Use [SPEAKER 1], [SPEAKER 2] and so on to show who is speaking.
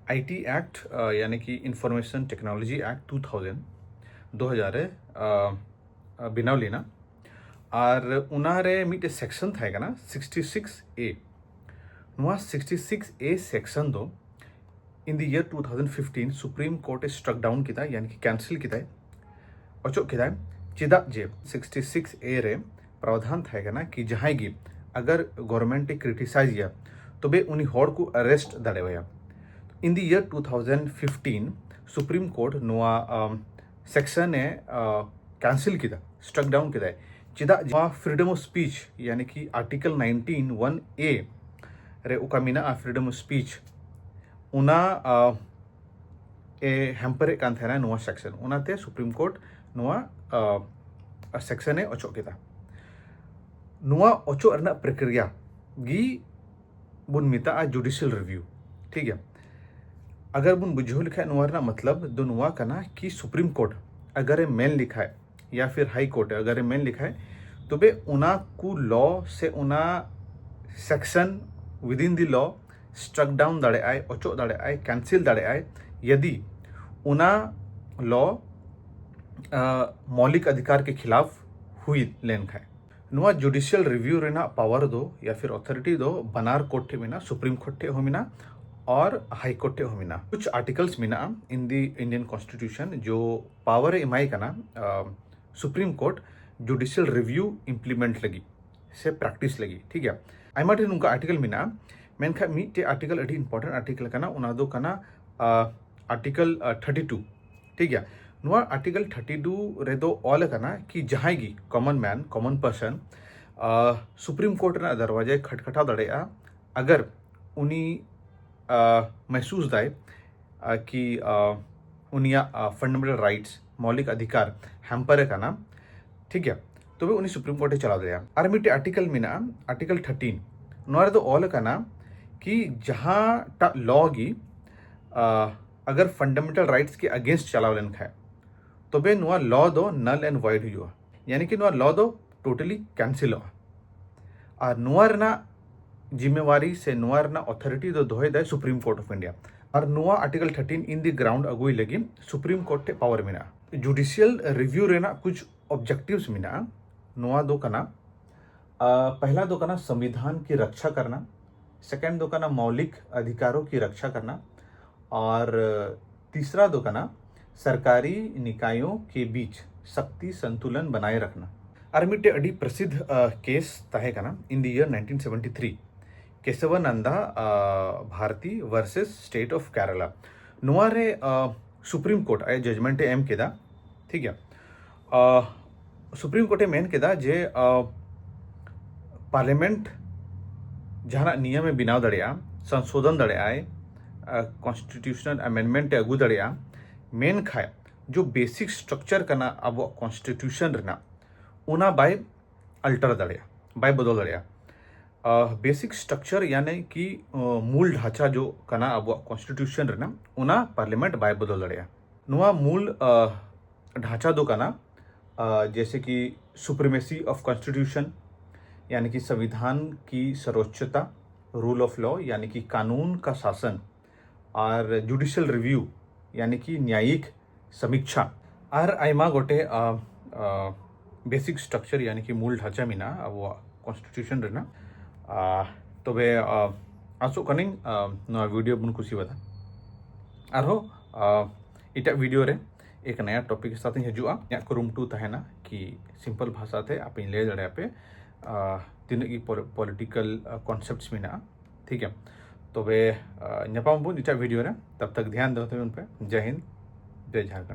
[SPEAKER 1] IT act यानी कि information technology act 2000 बनाव लेना और उनारे मिटे सेक्शन था कना 66A 66A सेक्शन दो in the year 2015 supreme court struck down किया यानी कि कैंसिल किया अचो किया चेदा जे 66A रे प्रावधान था कना कि जहां गी अगर गवर्नमेंट क्रिटिसाइज या तो बे उन्हीं हॉर को अरेस्ट दाड़ेया in the year 2015 supreme Court नोआ सेक्शन ने कैंसिल किया स्ट्रक डाउन किया चेदा फ्रीडम ऑफ स्पीच यानी कि आर्टिकल 19(1)(a रे उका मिना फ्रीडम ऑफ स्पीच उना ए हेम्परे कान थाना नोआ सेक्शन उनाते सुप्रीम कोर्ट नोआ सेक्शन ने अचो किया नोआ अचो रना प्रक्रिया गी बुन मिता जुडिशियल रिव्यू ठीक है अगर बुन बुझो लिखा है मतलब दो नुआ कना कि सुप्रीम कोर्ट अगर मेन लिखा है या फिर हाई कोर्ट अगर मेन लिखा है तो बे उना को लॉ से उना section within the law struck down दाड़े आए अचो दाड़े आए कैंसिल दाड़े आए यदि उना लॉ मौलिक अधिकार के खिलाफ हुई लेन खाए नुआ जुडिशियल रिव्यू रेना पावर दो या फिर अथॉरिटी दो बनार कोर्ट थे मिना सुप्रीम कोर्ट थे हो मिना और हाई कोर्ट हो मिना कुछ आर्टिकल्स मिना इन द इंडियन कॉन्स्टिट्यूशन जो पावर एमाई कना supreme court judicial review implement लगी से प्रैक्टिस लगी ठीक है आयमा ठेन उनका आर्टिकल मिना मेनखा मिटे आर्टिकल अभी इंपॉर्टेंट आर्टिकल कना उना दो कना आर्टिकल 32 ठीक है नुआ आर्टिकल 32 रे दो ऑल कना कि जहां गी common man common person supreme court ना दरवाजे खटखटा दड़ेया अगर उनी महसूस दाए कि उनिया फंडामेंटल राइट्स मौलिक अधिकार हैम्पर का नाम ठीक है तो वे उन्हीं सुप्रीम कोर्ट चला दिया और मिट्टे आर्टिकल में ना आर्टिकल 13 नोरे तो ऑल का नाम कि जहाँ टा लॉ गी अगर फंडामेंटल राइट्स के अगेंस्ट चलावलन खाए तो बे नुआ लॉ दो नल एंड वाइड हुआ यानी कि नुआ लॉ दो टोटली कैंसिल हुआ और नुआर ना जिम्मेवारी से नुआर ना अथॉरिटी दो दोहे दे सुप्रीम कोर्ट ऑफ इंडिया और नुआ आर्टिकल 13 इन द ग्राउंड अगुई लगी सुप्रीम कोर्ट के पावर मिना जुडिशियल रिव्यू रेना कुछ ऑब्जेक्टिव्स मिना नुआ दो कना पहला दो कना संविधान की रक्षा करना सेकंड दो कना मौलिक अधिकारों की रक्षा करना और तीसरा दो कना सरकारी निकायों के बीच शक्ति संतुलन बनाए रखना आर्मिटे अडी प्रसिद्ध केस तहे कना in the year 1973 Kesavananda Bharati versus state of Kerala नुआ रे सुप्रीम कोर्ट आए जजमेंट एम केदा ठीक है सुप्रीम कोर्टे मेन केदा जे पार्लियामेंट जहाँ नियम बनाव दड़िया संशोधन दड़े आए कॉन्स्टिट्यूशनल अमेंडमेंट अगू दड़िया मेन खाए जो बेसिक स्ट्रक्चर करना अब कॉन्स्टिट्यूशन रहना उना बाय अल्टर दड़िया बाय बदल दड़िया बेसिक स्ट्रक्चर यानी कि मूल ढांचा जो कना अब कॉन्स्टिट्यूशन रहना उना पार्लियामेंट बाय बदल दड़िया नुआ मूल ढांचा दो कना जैसे कि सुप्रीमेसी ऑफ कॉन्स्टिट्यूशन यानी कि संविधान की सर्वोच्चता रूल ऑफ लॉ यानी कि कानून का शासन और जुडिशियल रिव्यू यानी कि न्यायिक समीक्षा और आयमा गोटे बेसिक स्ट्रक्चर यानी कि मूल ढांचा मिना वो कॉन्स्टिट्यूशन रहना तो वे आसो कनिंग वीडियो बन कुछ बता आरो इटा वीडियो रे एक नया टॉपिक के साथ हजूआ कुरुमटू तहना कि सिंपल भाषा थे आप ले दड़े पे तीन की पॉलिटिकल कॉन्सेप्ट्स में ना ठीक है तो वे नपाम बुन इटा वीडियो रे तब तक ध्यान दो उन पे जय हिंद जय झारखंड।